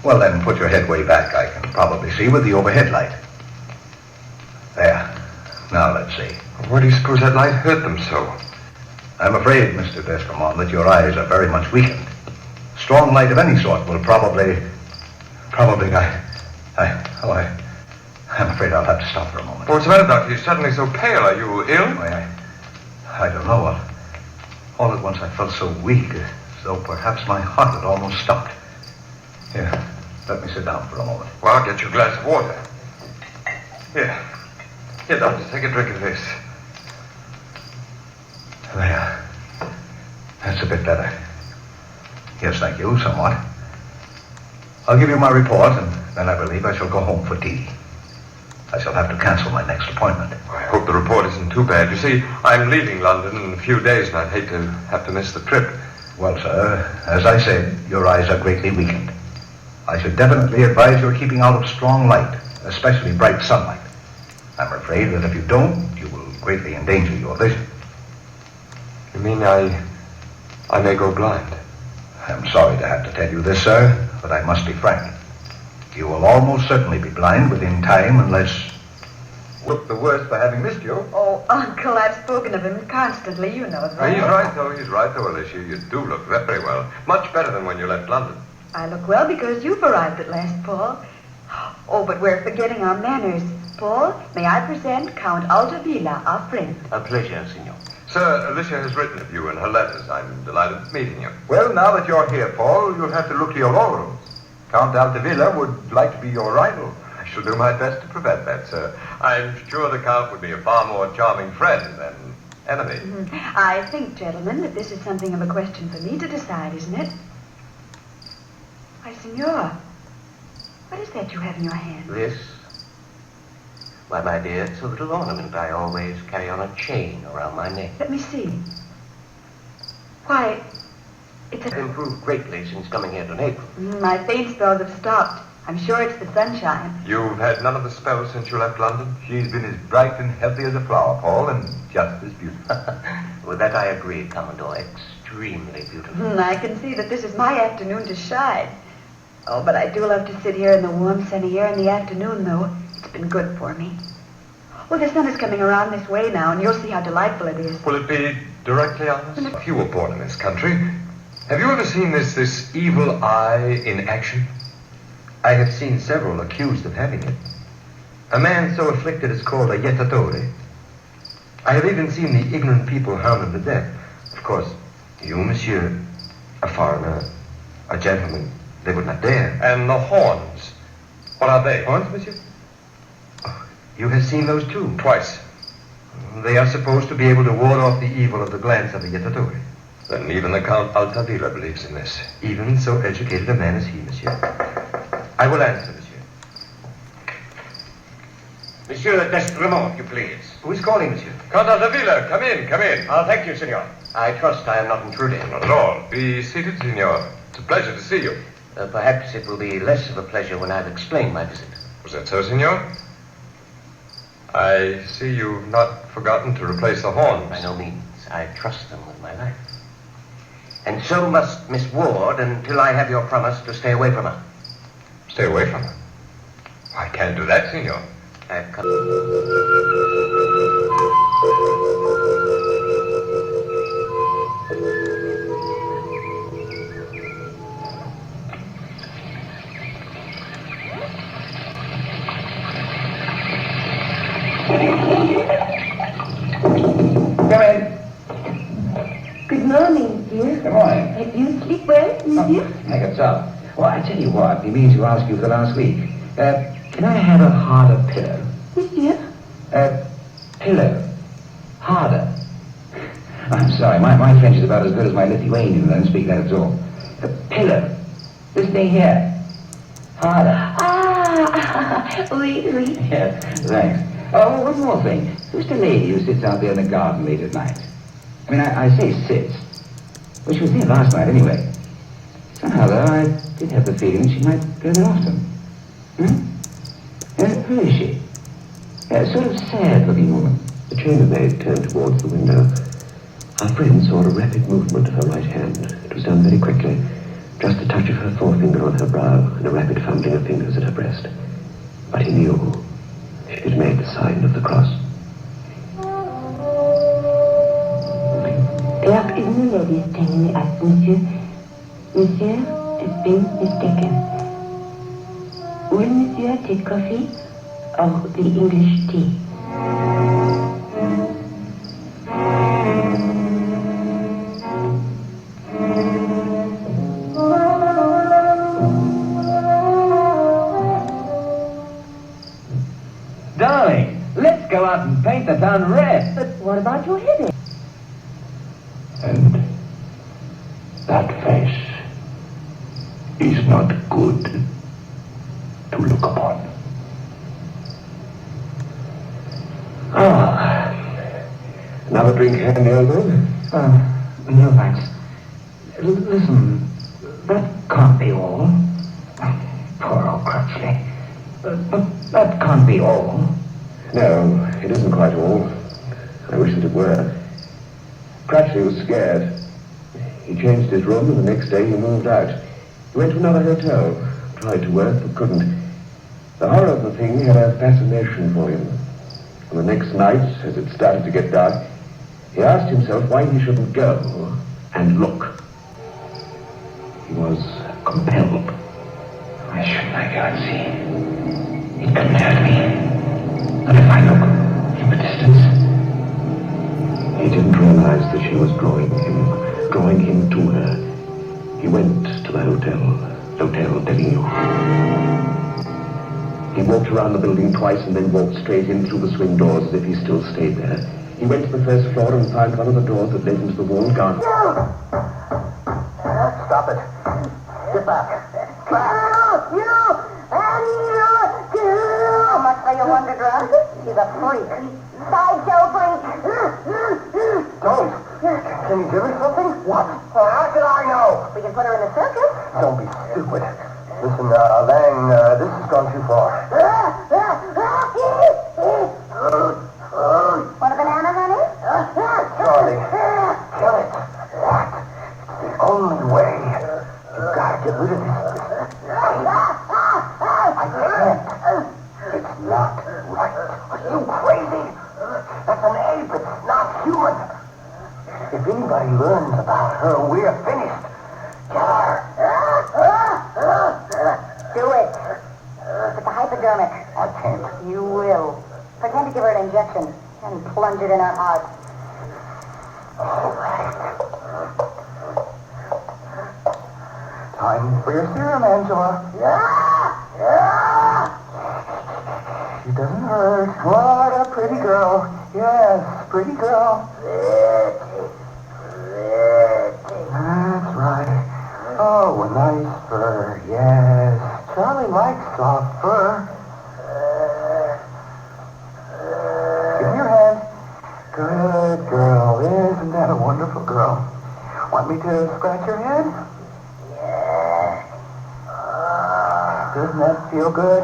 Well, then put your head way back. I can probably see with the overhead light. There. Now let's see. Why do you suppose that light hurt them so? I'm afraid, Mr. Descamont, that your eyes are very much weakened. Strong light of any sort will probably, I'm afraid I'll have to stop for a moment. What's the matter, Doctor? You're suddenly so pale. Are you ill? Why, I don't know. All at once I felt so weak, as though perhaps my heart had almost stopped. Here, let me sit down for a moment. Well, I'll get you a glass of water. Here, Doctor, take a drink of this. There. That's a bit better. Yes, thank you, somewhat. I'll give you my report, and then I believe I shall go home for tea. I shall have to cancel my next appointment. I hope the report isn't too bad. You see, I'm leaving London in a few days, and I'd hate to have to miss the trip. Well, sir, as I said, your eyes are greatly weakened. I should definitely advise your keeping out of strong light, especially bright sunlight. I'm afraid that if you don't, you will greatly endanger your vision. You mean I may go blind? I'm sorry to have to tell you this, sir, but I must be frank. You will almost certainly be blind within time unless... Look the worse for having missed you. Oh, Uncle, I've spoken of him constantly. You know that. He's right, though, Alicia. You do look very well. Much better than when you left London. I look well because you've arrived at last, Paul. Oh, but we're forgetting our manners. Paul, may I present Count Altavilla, our friend. A pleasure, senor. Sir, Alicia has written of you in her letters. I'm delighted meeting you. Well, now that you're here, Paul, you'll have to look to your laurels. Count Altavilla would like to be your rival. I shall do my best to prevent that, sir. I'm sure the Count would be a far more charming friend than enemy. I think, gentlemen, that this is something of a question for me to decide, isn't it? Why, senor, what is that you have in your hand? This? Why, my dear, it's a little ornament I always carry on a chain around my neck. Let me see. Why, it's I've improved greatly since coming here to Naples. My faint spells have stopped. I'm sure it's the sunshine. You've had none of the spells since you left London? She's been as bright and healthy as a flower, Paul, and just as beautiful. With that I agree, Commodore. Extremely beautiful. I can see that this is my afternoon to shine. Oh, but I do love to sit here in the warm, sunny air in the afternoon, though. It's been good for me. Well, the sun is coming around this way now, and you'll see how delightful it is. Will it be directly on us? If you were born in this country, have you ever seen this evil eye in action? I have seen several accused of having it. A man so afflicted is called a jettatore. I have even seen the ignorant people hounded to death. Of course, you, monsieur, a foreigner, a gentleman, they would not dare. And the horns, what are they? Horns, monsieur? Oh, you have seen those too? Twice. They are supposed to be able to ward off the evil of the glance of the jettatore. Then even the Count Altavilla believes in this. Even so educated a man as he, monsieur. I will answer, monsieur. Monsieur Destremont, if you please. Who is calling, monsieur? Count Altavilla, come in. Thank you, senor. I trust I am not intruding. Not at all. Be seated, senor. It's a pleasure to see you. Perhaps it will be less of a pleasure when I've explained my visit. Was that so, senor? I see you've not forgotten to replace the horns. By no means. I trust them with my life. And so must Miss Ward until I have your promise to stay away from her. Stay away from her. I can't do that, senor. I've come... Come in. Good morning, dear. Good morning. Did you sleep well, monsieur? Make it so. Well, I tell you what, he means to ask you for the last week. Can I have a harder pillow? Monsieur? Pillow. Harder. I'm sorry, my French is about as good as my Lithuanian. I don't speak that at all. A pillow. This thing here. Harder. Oui, oui. Yes, thanks. Oh, one more thing. Who's the lady who sits out there in the garden late at night? I mean, I say sits. Well, she was here last night anyway. Somehow, though, I did have the feeling she might go there often. Who is she? A sort of sad-looking woman. The chambermaid turned towards the window. Our friend saw a rapid movement of her right hand. It was done very quickly. Just a touch of her forefinger on her brow and a rapid fumbling of fingers at her breast. But he knew she had made the sign of the cross. There is no lady standing at Monsieur. Monsieur has been mistaken. Will Monsieur take coffee or the English tea? Darling, let's go out and paint the town red. But what about your headache? And that face is not good to look upon. Ah, another drink, handy, Elbow? No thanks. Listen, that can't be all. Poor old Crutchley. But that can't be all. No, it isn't quite all. I wish that it were. Cratchit was scared. He changed his room, and the next day he moved out. He went to another hotel, tried to work, but couldn't. The horror of the thing had a fascination for him. And the next night, as it started to get dark, he asked himself why he shouldn't go and look. He was compelled. Why shouldn't I go and see? It couldn't hurt me. Not if I look from a distance. He didn't realize that she was drawing him to her. He went to the Hotel Delignon. He walked around the building twice and then walked straight in through the swing doors as if he still stayed there. He went to the first floor and found one of the doors that led into the walled garden. Stop it. Get back. How much for your wonder drug? She's a freak. Sideshow freak. Don't. Can you give me something? What? Well, how should I know? We can put her in the circus. Don't be stupid. Listen, Lang, this has gone too far. Want a banana, honey? Charlie, kill it. What? It's the only way. You've got to get rid of this. I can't. It's not right. Are you crazy? That's an ape. It's not human. If anybody learns about her, we're finished. Get her. Do it. With the hypodermic. I can't. You will. Pretend to give her an injection and plunge it in her heart. All right. Time for your serum, Angela. She doesn't hurt. What a pretty girl. Yes, pretty girl. That's right. Oh, a nice fur. Yes. Charlie likes soft fur. Give me your hand. Good girl. Isn't that a wonderful girl? Want me to scratch your head? Doesn't that feel good?